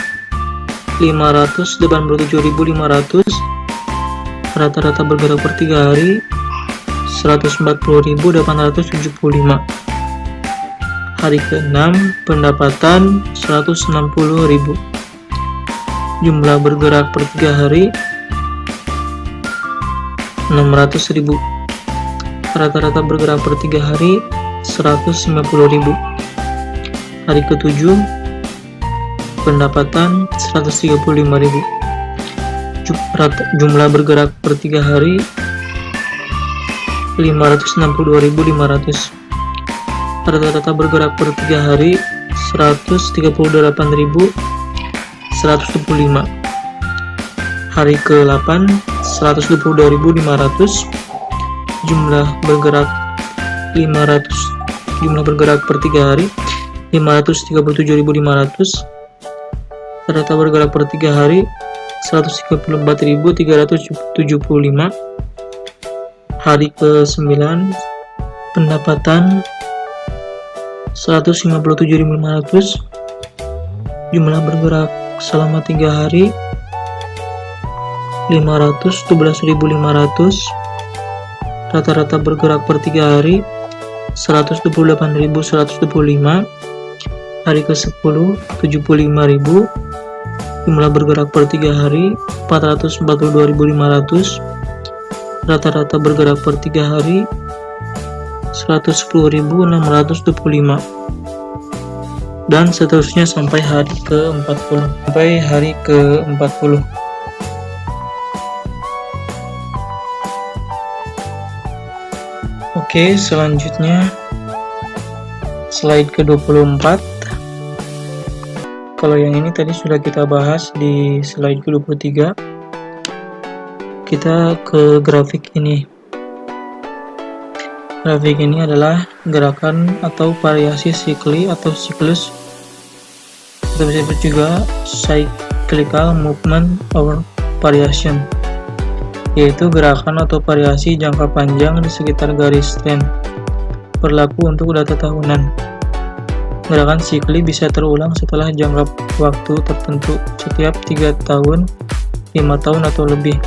587.500. Rata-rata bergerak per 3 hari 140.875. Hari ke-6 pendapatan 160.000. Jumlah bergerak per 3 hari 600.000. Rata-rata bergerak per 3 hari 150.000. Hari ke-7 pendapatan 135.000. Jumlah bergerak per 3 hari 562.500. Rata-rata bergerak per 3 hari 138.125. Hari ke-8 122.500. Jumlah bergerak per 3 hari 537.500. Rata bergerak per 3 hari 134.375. Hari ke-9 pendapatan 157.500. Jumlah bergerak selama 3 hari 512.500. Rata-rata bergerak per 3 hari 128.125. Hari ke-10 75.000. Jumlah bergerak per 3 hari 442.500. Rata-rata bergerak per 3 hari 110.625. Dan seterusnya sampai hari ke-40. Oke, selanjutnya slide ke-24. Kalau yang ini tadi sudah kita bahas di slide ke-23. Kita ke grafik ini. Grafik ini adalah gerakan atau variasi sikli atau siklus, atau bisa disebut juga cyclical movement or variation, yaitu gerakan atau variasi jangka panjang di sekitar garis tren, berlaku untuk data tahunan. Gerakan sikli bisa terulang setelah jangka waktu tertentu, setiap 3 tahun, 5 tahun atau lebih.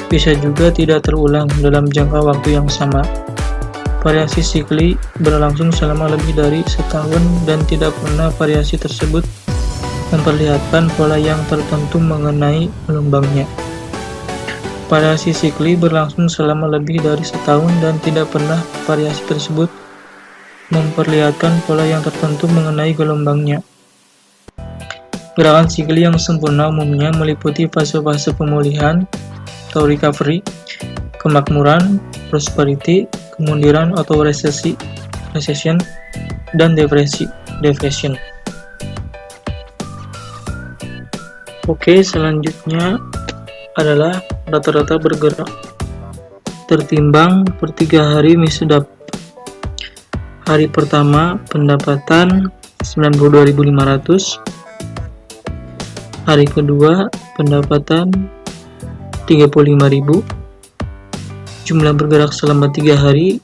Bisa juga tidak terulang dalam jangka waktu yang sama. Variasi sikli berlangsung selama lebih dari setahun dan tidak pernah variasi tersebut memperlihatkan pola yang tertentu mengenai gelombangnya. Variasi sikli berlangsung selama lebih dari setahun dan tidak pernah variasi tersebut memperlihatkan pola yang tertentu mengenai gelombangnya. Gerakan sikli yang sempurna umumnya meliputi fase-fase pemulihan atau recovery, kemakmuran, prosperity, kemunduran atau recession, dan depression. Oke, selanjutnya adalah rata-rata bergerak tertimbang per 3 hari misedap. Hari pertama pendapatan 92.500. Hari kedua pendapatan 35.000. Jumlah bergerak selama 3 hari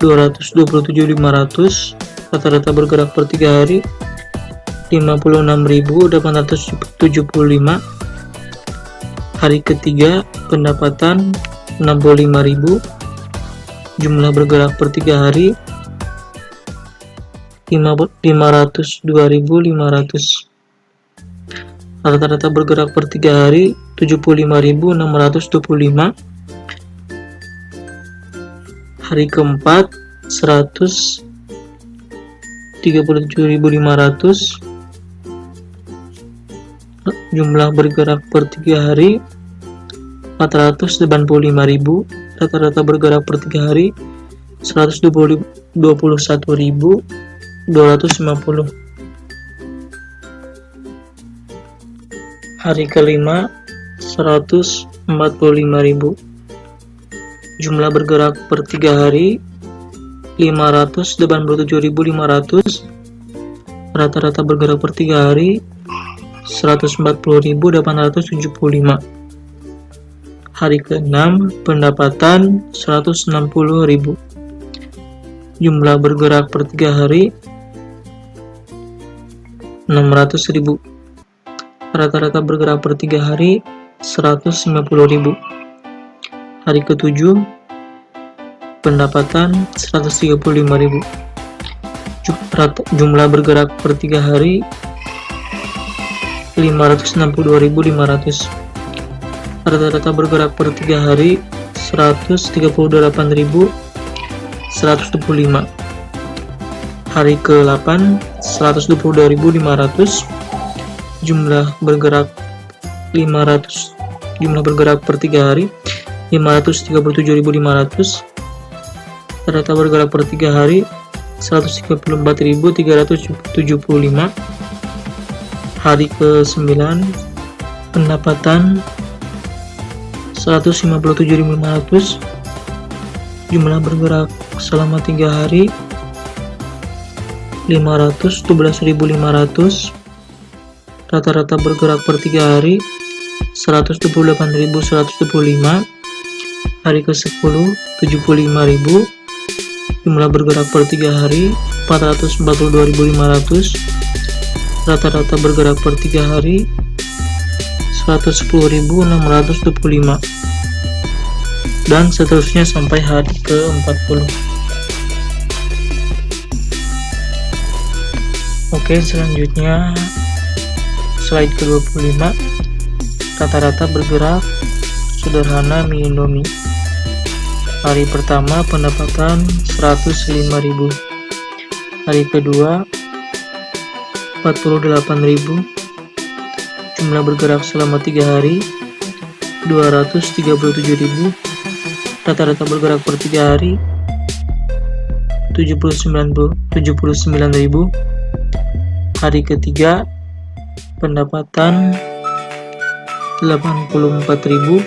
227.500. Rata-rata bergerak per 3 hari 56.875. Hari ketiga pendapatan 65.000. Jumlah bergerak per 3 hari 502.500. Rata-rata bergerak per 3 hari 75.625. Hari keempat 137.500. Jumlah bergerak per 3 hari 485.000. Rata-rata bergerak per 3 hari 121.250. Hari kelima 145.000. Jumlah bergerak per 3 hari 587.500. Rata-rata bergerak per 3 hari 140.875. Hari ke-6 pendapatan 160.000. Jumlah bergerak per 3 hari 600.000. Rata-rata bergerak per 3 hari 150.000. Hari ke-7 pendapatan 135.000. Jumlah bergerak per 3 hari 562.500. Rata-rata bergerak per 3 hari 138.125. Hari ke-8 122.500. Jumlah bergerak 500. Jumlah bergerak per 3 hari 537.500. Rata bergerak per 3 hari 134.375. Hari ke-9 pendapatan 157.500. Jumlah bergerak selama 3 hari 512.500. Rata-rata bergerak per 3 hari 128.125. Hari ke-10 75.000. Jumlah bergerak per 3 hari 442.500. Rata-rata bergerak per 3 hari 110.625, dan seterusnya sampai hari ke-40. Oke, selanjutnya slide ke-25. Rata-rata bergerak sederhana mie Indomie. Hari pertama pendapatan 105.000. Hari kedua 48.000. Jumlah bergerak selama 3 hari 237.000. Rata-rata bergerak per 3 hari 79.000. Hari ketiga pendapatan 84.000.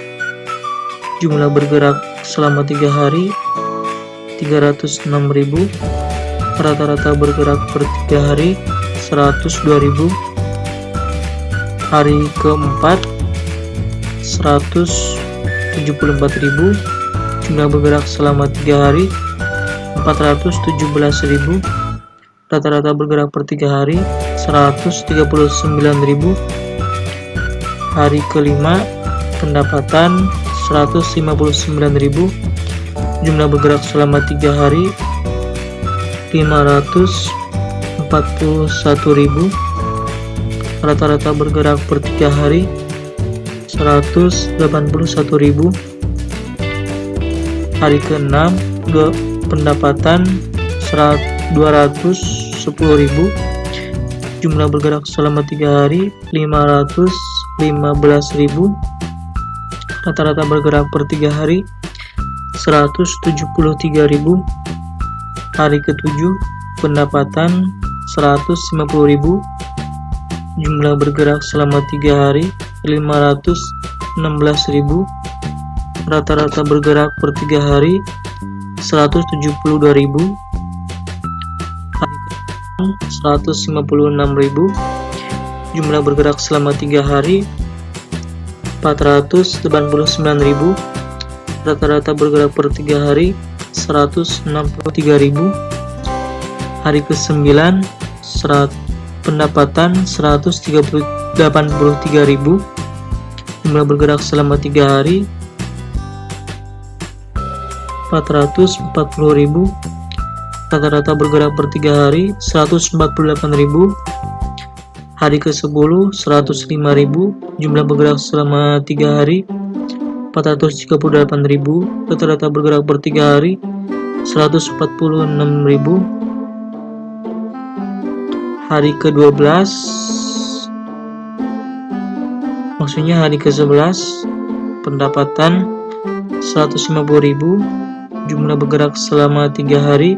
Jumlah bergerak selama 3 hari 306.000. Rata-rata bergerak per 3 hari 102.000. Hari keempat 174.000. Jumlah bergerak selama 3 hari 417.000. Rata-rata bergerak per 3 hari 139.000. Hari kelima pendapatan 159.000. Jumlah bergerak selama 3 hari 541.000. Rata-rata bergerak per 3 hari 181.000. Hari ke-6 pendapatan 210.000. Jumlah bergerak selama 3 hari 515.000. Rata-rata bergerak per 3 hari 173.000. Hari ke-7 pendapatan 150.000. Jumlah bergerak selama 3 hari 516.000. Rata-rata bergerak per 3 hari 172.000. Hari ke-6 156.000. Jumlah bergerak selama 3 hari 489.000. Rata-rata bergerak per 3 hari 163.000. Hari ke-9 pendapatan 183.000. Jumlah bergerak selama 3 hari 440.000. Rata-rata bergerak per 3 hari 148.000. Hari ke-10 105.000. Jumlah bergerak selama 3 hari 438.000. Rata-rata bergerak per 3 hari 146.000. Hari ke-12, maksudnya hari ke-11, pendapatan 150.000. Jumlah bergerak selama 3 hari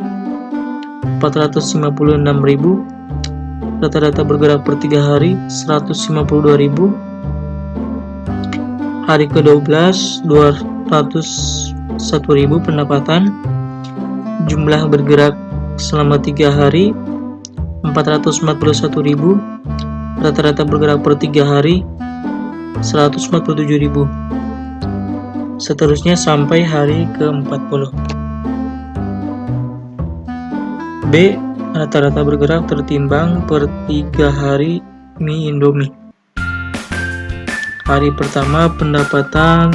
456.000. Rata-rata bergerak per 3 hari 152.000. Hari ke-12 201.000 pendapatan. Jumlah bergerak selama 3 hari 441.000. Rata-rata bergerak per 3 hari 147.000. Seterusnya sampai hari ke-40. B. Rata-rata bergerak tertimbang per 3 hari mie Indomie. Hari pertama pendapatan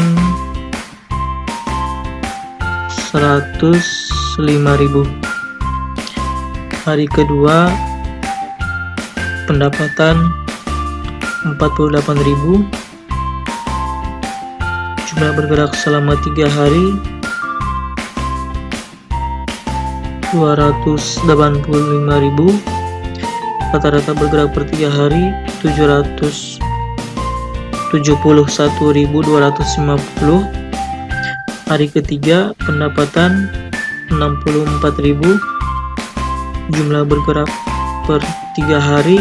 105.000. Hari kedua pendapatan 48.000. jumlah bergerak selama 3 hari 285.000, rata-rata bergerak per 3 hari 771.250. Hari ketiga pendapatan 64.000, jumlah bergerak per 3 hari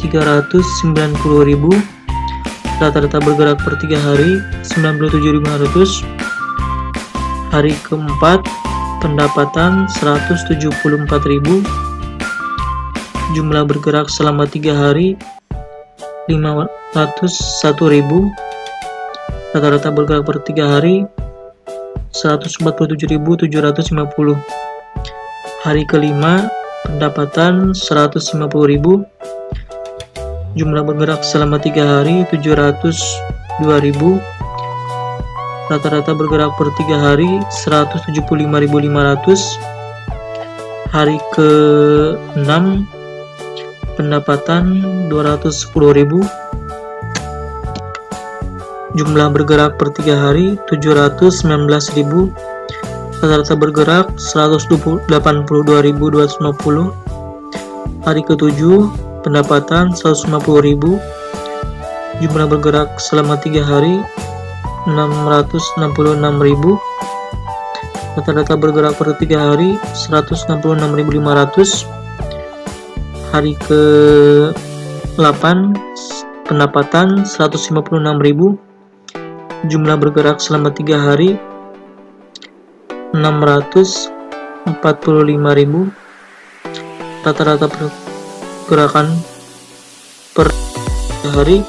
390.000, rata-rata bergerak per 3 hari 97.500. Hari keempat pendapatan 174.000, jumlah bergerak selama 3 hari 501.000, rata-rata bergerak per 3 hari 147.750. Hari kelima pendapatan 150.000, jumlah bergerak selama 3 hari 702.000, rata-rata bergerak per 3 hari 175.500. Hari ke-6 pendapatan 210.000, jumlah bergerak per 3 hari 719.000, rata-rata bergerak 182.250. Hari ke-7 pendapatan 150.000, jumlah bergerak selama 3 hari 666.000, rata-rata bergerak per 3 hari 166.500. Hari ke-8 pendapatan 156.000, jumlah bergerak selama 3 hari 645.000, rata-rata pergerakan per hari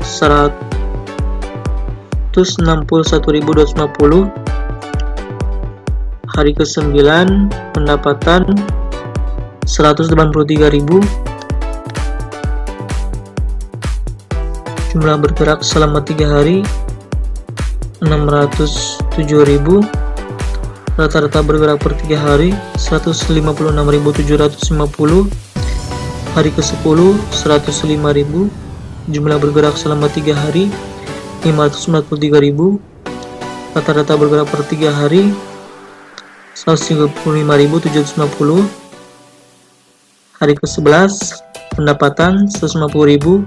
161.250. Hari ke-9 pendapatan 183.000, jumlah bergerak selama 3 hari 607.000, rata-rata bergerak per 3 hari 156.750. Hari ke-10 105.000, jumlah bergerak selama 3 hari 543.000, rata-rata bergerak per 3 hari 135.750. Hari ke-11 pendapatan 150.000,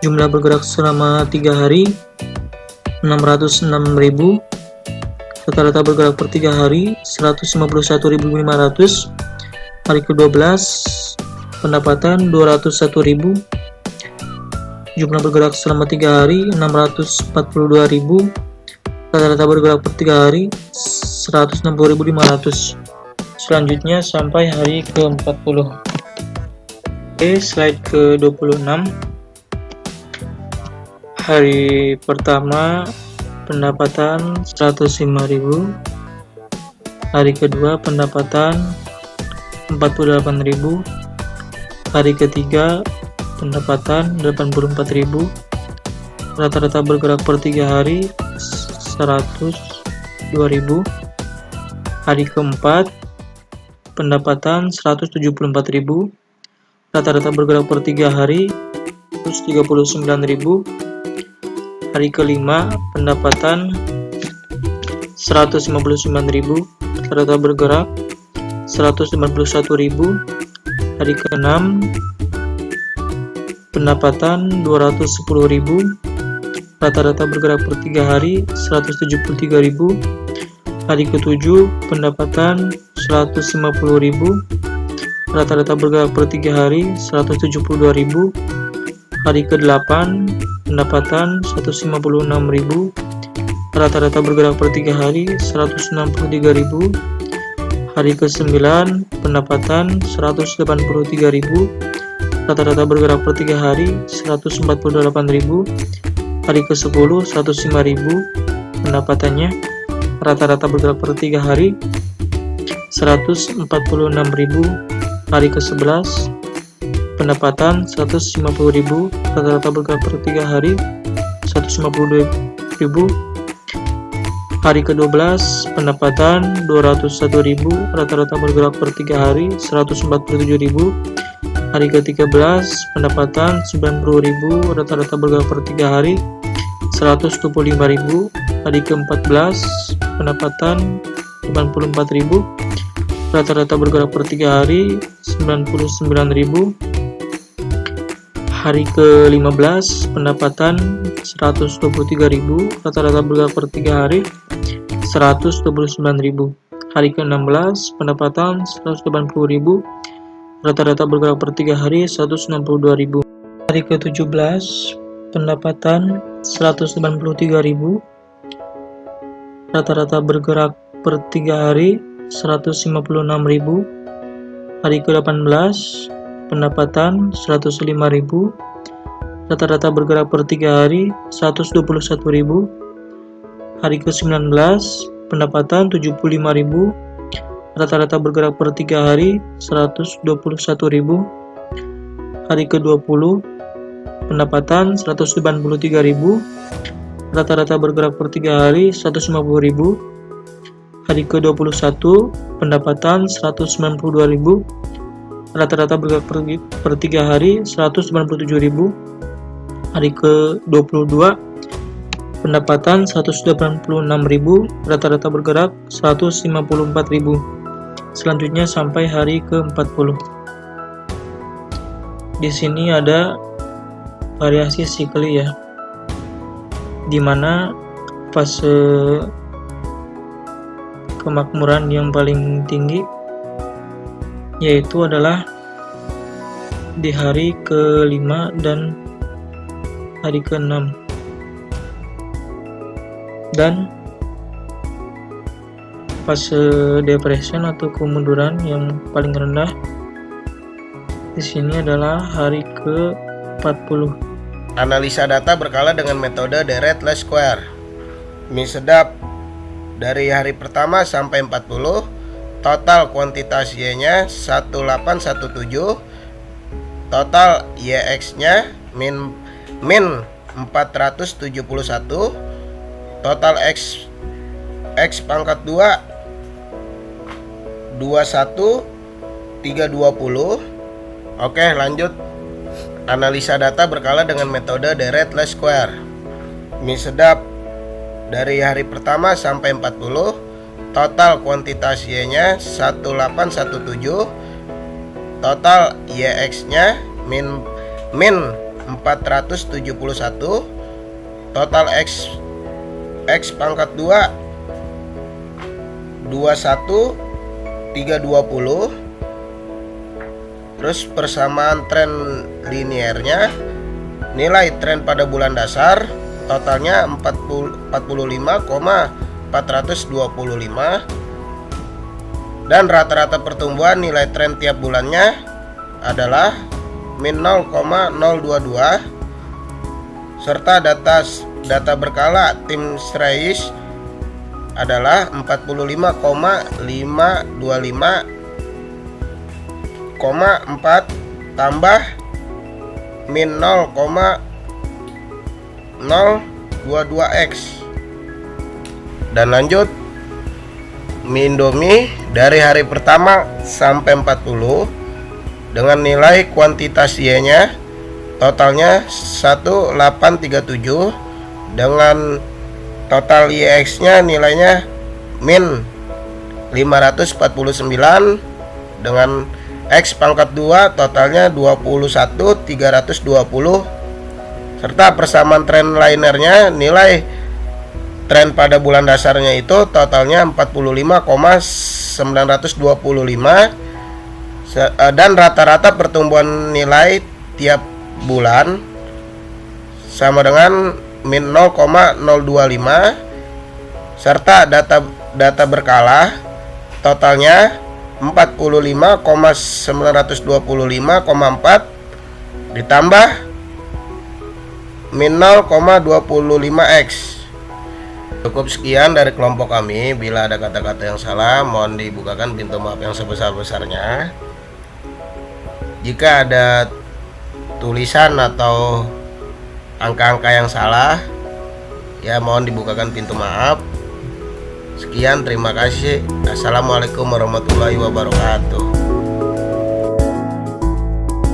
jumlah bergerak selama 3 hari 606.000, rata-rata bergerak per 3 hari 151.500. Hari ke-12 pendapatan 201.000, jumlah bergerak selama 3 hari 642.000, rata-rata bergerak per 3 hari 160.500. Selanjutnya sampai hari ke-40. Oke, slide ke-26. Hari pertama pendapatan 105.000, hari kedua pendapatan 48.000, hari ketiga pendapatan 84.000, rata-rata bergerak per 3 hari 102.000. Hari keempat pendapatan 174.000, rata-rata bergerak per 3 hari 139.000. Hari kelima pendapatan 159.000, rata-rata bergerak 191.000. Hari keenam pendapatan 210.000, rata-rata bergerak per 3 hari 173.000. Hari ketujuh pendapatan 150.000, rata-rata bergerak per 3 hari 172.000. Hari ke-8 pendapatan 156.000, rata-rata bergerak per 3 hari 163.000. Hari ke-9 pendapatan 183.000, rata-rata bergerak per 3 hari 148.000. Hari ke-10 105.000 pendapatannya, rata-rata bergerak per 3 hari 146.000. Hari ke-11 pendapatan 150.000, rata-rata bergerak per 3 hari 152.000. Hari ke-12 pendapatan 201.000, rata-rata bergerak per 3 hari 147.000. Hari ke-13 pendapatan 90.000, rata-rata bergerak per 3 hari 125.000. Hari ke-14 pendapatan 94.000, rata-rata bergerak per 3 hari 99.000. Hari ke-15 pendapatan 123.000, rata-rata bergerak per 3 hari 129.000. Hari ke-16 pendapatan 180.000, rata-rata bergerak per 3 hari 162.000. Hari ke-17 pendapatan 193.000, rata-rata bergerak per 3 hari 156.000. Hari ke-18 pendapatan 105.000, rata-rata bergerak per 3 hari 121.000. Hari ke-19 pendapatan 75.000, rata-rata bergerak per 3 hari 121.000. Hari ke-20 pendapatan 193.000, rata-rata bergerak per 3 hari 150.000. Hari ke-21 pendapatan 192.000, rata-rata bergerak per 3 hari 197.000. Hari ke-22 pendapatan 186.000, rata-rata bergerak 154.000. Selanjutnya sampai hari ke-40. Di sini ada variasi sikli ya, dimana fase kemakmuran yang paling tinggi yaitu adalah di hari ke-5 dan hari ke-6, dan fase depression atau kemunduran yang paling rendah di sini adalah hari ke-40. Analisa data berkala dengan metode The Red Less Square. Mie sedap dari hari pertama sampai 40, total kuantitas Y-nya 1817, total YX-nya min 471, total X pangkat 2 21 320. Oke, lanjut. Analisa data berkala dengan metode The Red Less Square. Mie sedap dari hari pertama sampai 40, total kuantitas Y-nya 1817, total YX-nya min 471, total X pangkat 2 21 320. Terus persamaan tren liniernya, nilai tren pada bulan dasar totalnya 45,425, dan rata-rata pertumbuhan nilai tren tiap bulannya adalah min 0,022, serta data berkala tim Strays adalah 45,525,4 tambah min 0,022x. Dan lanjut, mie Indomie dari hari pertama sampai 40 dengan nilai kuantitas Y-nya totalnya 1837, dengan total YX-nya nilainya min 549, dengan X pangkat 2 totalnya 21.320, serta persamaan tren linernya, nilai tren pada bulan dasarnya itu totalnya 45,925, dan rata-rata pertumbuhan nilai tiap bulan sama dengan min 0,025, serta data berkala totalnya 45,925,4 ditambah min 0,25x. Cukup sekian dari kelompok kami. Bila ada kata-kata yang salah, mohon dibukakan pintu maaf yang sebesar-besarnya. Jika ada tulisan atau angka-angka yang salah, ya mohon dibukakan pintu maaf. Sekian, terima kasih. Assalamualaikum warahmatullahi wabarakatuh.